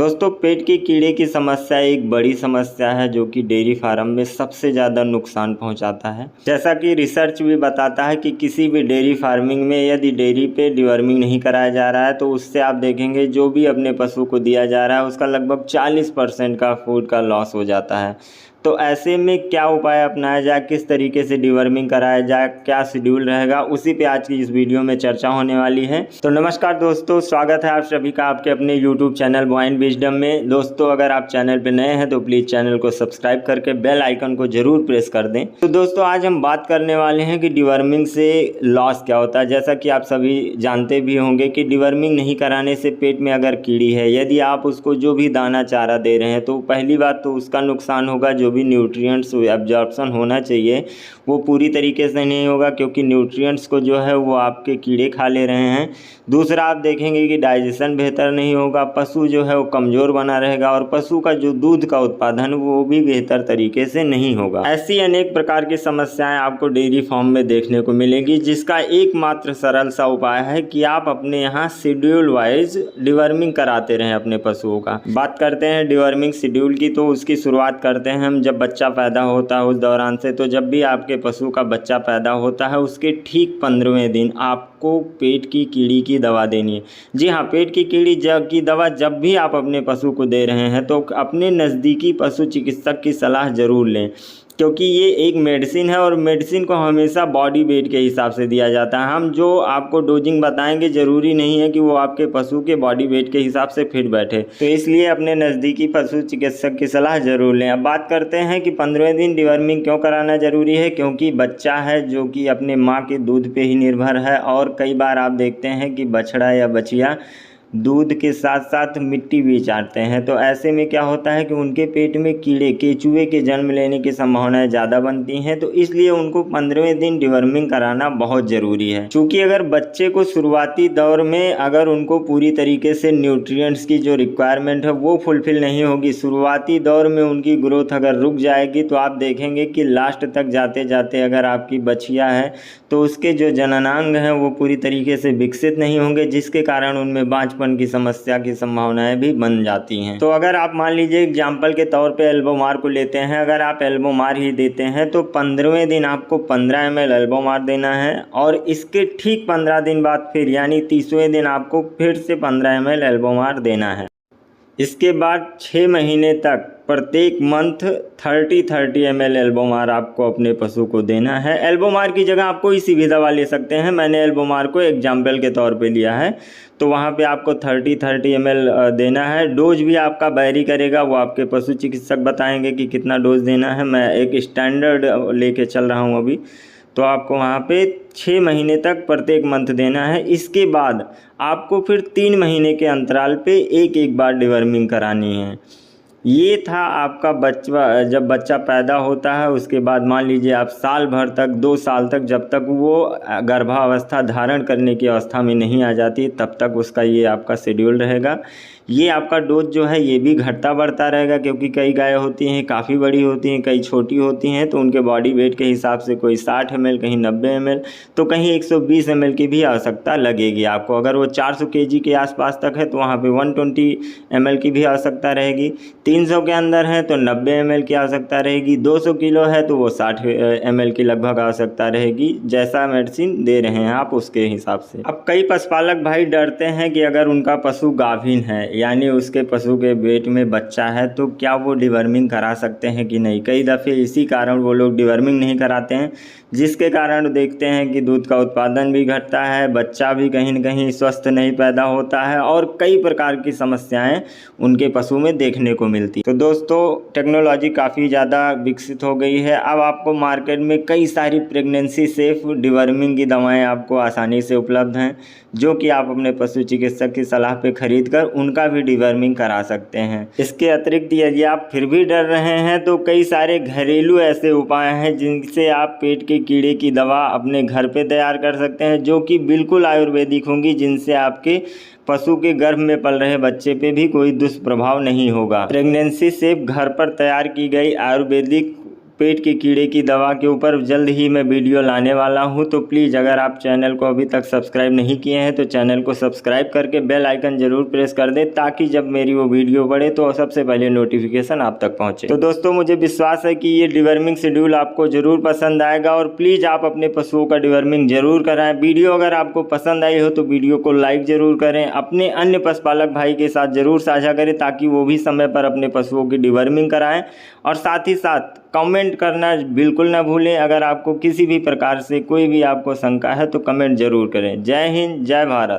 दोस्तों, पेट के कीड़े की समस्या एक बड़ी समस्या है जो कि डेयरी फार्म में सबसे ज़्यादा नुकसान पहुंचाता है। जैसा कि रिसर्च भी बताता है कि किसी भी डेयरी फार्मिंग में यदि डेयरी पे डिवर्मिंग नहीं कराया जा रहा है तो उससे आप देखेंगे जो भी अपने पशु को दिया जा रहा है उसका लगभग 40% का फूड का लॉस हो जाता है। तो ऐसे में क्या उपाय अपनाया जाए, किस तरीके से डिवर्मिंग कराया जाए, क्या शेड्यूल रहेगा, उसी पे आज की इस वीडियो में चर्चा होने वाली है। तो नमस्कार दोस्तों, स्वागत है आप सभी का आपके अपने YouTube चैनल बोइन विजडम में। दोस्तों, अगर आप चैनल पे नए हैं तो प्लीज़ चैनल को सब्सक्राइब करके बेल आइकन को जरूर प्रेस कर दें। तो दोस्तों, आज हम बात करने वाले हैं कि डिवर्मिंग से लॉस क्या होता है। जैसा कि आप सभी जानते भी होंगे कि डिवर्मिंग नहीं कराने से पेट में अगर कीड़ी है, यदि आप उसको जो भी दाना चारा दे रहे हैं तो पहली बात तो उसका नुकसान होगा। जो भी न्यूट्रिएंट्स एब्जॉर्प्शन होना चाहिए वो पूरी तरीके से नहीं होगा, क्योंकि न्यूट्रिएंट्स को जो है वो आपके कीड़े खा ले रहे हैं। दूसरा, आप देखेंगे कि डाइजेशन बेहतर नहीं होगा, पशु जो है वो कमज़ोर बना रहेगा और पशु का जो दूध का उत्पादन वो भी बेहतर तरीके से नहीं होगा। ऐसी अनेक प्रकार की समस्याएं आपको डेयरी फार्म में देखने को मिलेगी, जिसका एकमात्र सरल सा उपाय है कि आप अपने यहाँ शेड्यूल वाइज डिवर्मिंग कराते रहें अपने पशुओं का। बात करते हैं डिवर्मिंग शेड्यूल की, तो उसकी शुरुआत करते हैं हम जब बच्चा पैदा होता है उस दौरान से। तो जब भी आपके पशु का बच्चा पैदा होता है उसके ठीक 15वें दिन आपको पेट की कीड़ी की दवा देनी है। जी हाँ, पेट की कीड़ी की दवा जब भी आप अपने पशु को दे रहे हैं तो अपने नज़दीकी पशु चिकित्सक की सलाह ज़रूर लें, क्योंकि ये एक मेडिसिन है और मेडिसिन को हमेशा बॉडी वेट के हिसाब से दिया जाता है। हम जो आपको डोजिंग बताएंगे ज़रूरी नहीं है कि वो आपके पशु के बॉडी वेट के हिसाब से फिट बैठे, तो इसलिए अपने नज़दीकी पशु चिकित्सक की सलाह ज़रूर लें। अब बात करते हैं कि 15वें दिन डिवर्मिंग क्यों कराना ज़रूरी है। क्योंकि बच्चा है जो कि अपने माँ के दूध पे ही निर्भर है, और कई बार आप देखते हैं कि बछड़ा या बछिया दूध के साथ साथ मिट्टी भी चाटते हैं। तो ऐसे में क्या होता है कि उनके पेट में कीड़े केचुए के जन्म लेने की संभावनाएं ज़्यादा बनती हैं। तो इसलिए उनको 15वें दिन डिवर्मिंग कराना बहुत ज़रूरी है। क्योंकि अगर बच्चे को शुरुआती दौर में अगर उनको पूरी तरीके से न्यूट्रिएंट्स की जो रिक्वायरमेंट है वो फुलफ़िल नहीं होगी, शुरुआती दौर में उनकी ग्रोथ अगर रुक जाएगी, तो आप देखेंगे कि लास्ट तक जाते जाते अगर आपकी बछिया है तो उसके जो जननांग हैं वो पूरी तरीके से विकसित नहीं होंगे, जिसके कारण उनमें बांझपन की समस्या की संभावनाएं भी बन जाती हैं। तो अगर आप मान लीजिए एग्जाम्पल के तौर पे एल्बोमार को लेते हैं, अगर आप एल्बोमार ही देते हैं तो 15वें दिन आपको 15 ml एल्बोमार देना है, और इसके ठीक 15 दिन बाद फिर यानी 30वें दिन आपको फिर से 15 ml एल्बोमार देना है। इसके बाद 6 महीने तक प्रत्येक मंथ 30 ml एल्बोमार आपको अपने पशु को देना है। एल्बोमार की जगह आप कोई सी भी दवा ले सकते हैं, मैंने एल्बोमार को एग्जाम्पल के तौर पे लिया है। तो वहाँ पे आपको 30 ml देना है। डोज भी आपका वैरी करेगा, वो आपके पशु चिकित्सक बताएंगे कि कितना डोज देना है। मैं एक स्टैंडर्ड लेके चल रहा हूँ अभी। तो आपको वहाँ पे 6 महीने तक प्रत्येक मंथ देना है। इसके बाद आपको फिर 3 महीने के अंतराल पे एक बार डिवर्मिंग करानी है। ये था आपका बच्चा, जब बच्चा पैदा होता है उसके बाद मान लीजिए आप साल भर तक, 2 साल तक, जब तक वो गर्भावस्था धारण करने की अवस्था में नहीं आ जाती तब तक उसका ये आपका शेड्यूल रहेगा। ये आपका डोज जो है ये भी घटता बढ़ता रहेगा, क्योंकि कई गायें होती हैं काफ़ी बड़ी होती हैं, कई छोटी होती हैं, तो उनके बॉडी वेट के हिसाब से कोई 60 ml, कहीं 90 ml, तो कहीं 120 ml की भी आवश्यकता लगेगी आपको। अगर वो 400 kg के आसपास तक है तो वहाँ पे 120 ml की भी आवश्यकता रहेगी। 300 के अंदर है तो 90 ml की आवश्यकता रहेगी। 200 किलो है तो वो 60 ml की लगभग आवश्यकता रहेगी, जैसा मेडिसिन दे रहे हैं आप उसके हिसाब से। अब कई पशुपालक भाई डरते हैं कि अगर उनका पशु गाभिन है, यानी उसके पशु के पेट में बच्चा है, तो क्या वो डिवर्मिंग करा सकते हैं कि नहीं। कई दफ़े इसी कारण वो लोग डिवर्मिंग नहीं कराते हैं, जिसके कारण देखते हैं कि दूध का उत्पादन भी घटता है, बच्चा भी कहीं न कहीं स्वस्थ नहीं पैदा होता है, और कई प्रकार की समस्याएं उनके पशु में देखने को मिलती। तो दोस्तों, टेक्नोलॉजी काफ़ी ज़्यादा विकसित हो गई है। अब आपको मार्केट में कई सारी प्रेगनेंसी सेफ डिवर्मिंग की दवाएँ आपको आसानी से उपलब्ध हैं, जो कि आप अपने पशु चिकित्सक की सलाह पे खरीद कर उनका भी डिवर्मिंग करा सकते हैं। इसके अतिरिक्त यदि आप फिर भी डर रहे हैं तो कई सारे घरेलू ऐसे उपाय हैं जिनसे आप पेट के कीड़े की दवा अपने घर पे तैयार कर सकते हैं, जो कि बिल्कुल आयुर्वेदिक होंगी, जिनसे आपके पशु के गर्भ में पल रहे बच्चे पे भी कोई दुष्प्रभाव नहीं होगा। प्रेगनेंसी सेफ घर पर तैयार की गई आयुर्वेदिक पेट के कीड़े की दवा के ऊपर जल्द ही मैं वीडियो लाने वाला हूं। तो प्लीज़ अगर आप चैनल को अभी तक सब्सक्राइब नहीं किए हैं तो चैनल को सब्सक्राइब करके बेल आइकन ज़रूर प्रेस कर दें, ताकि जब मेरी वो वीडियो बढ़े तो सबसे पहले नोटिफिकेशन आप तक पहुँचे। तो दोस्तों मुझे विश्वास है कि ये डिवर्मिंग शेड्यूल आपको ज़रूर पसंद आएगा और प्लीज़ आप अपने पशुओं का डिवर्मिंग ज़रूर कराएं। वीडियो अगर आपको पसंद आई हो तो वीडियो को लाइक ज़रूर करें, अपने अन्य पशुपालक भाई के साथ ज़रूर साझा करें ताकि वो भी समय पर अपने पशुओं की डिवर्मिंग कराएं। और साथ ही साथ कमेंट करना बिल्कुल ना भूलें। अगर आपको किसी भी प्रकार से कोई भी आपको शंका है तो कमेंट ज़रूर करें। जय हिंद, जय भारत।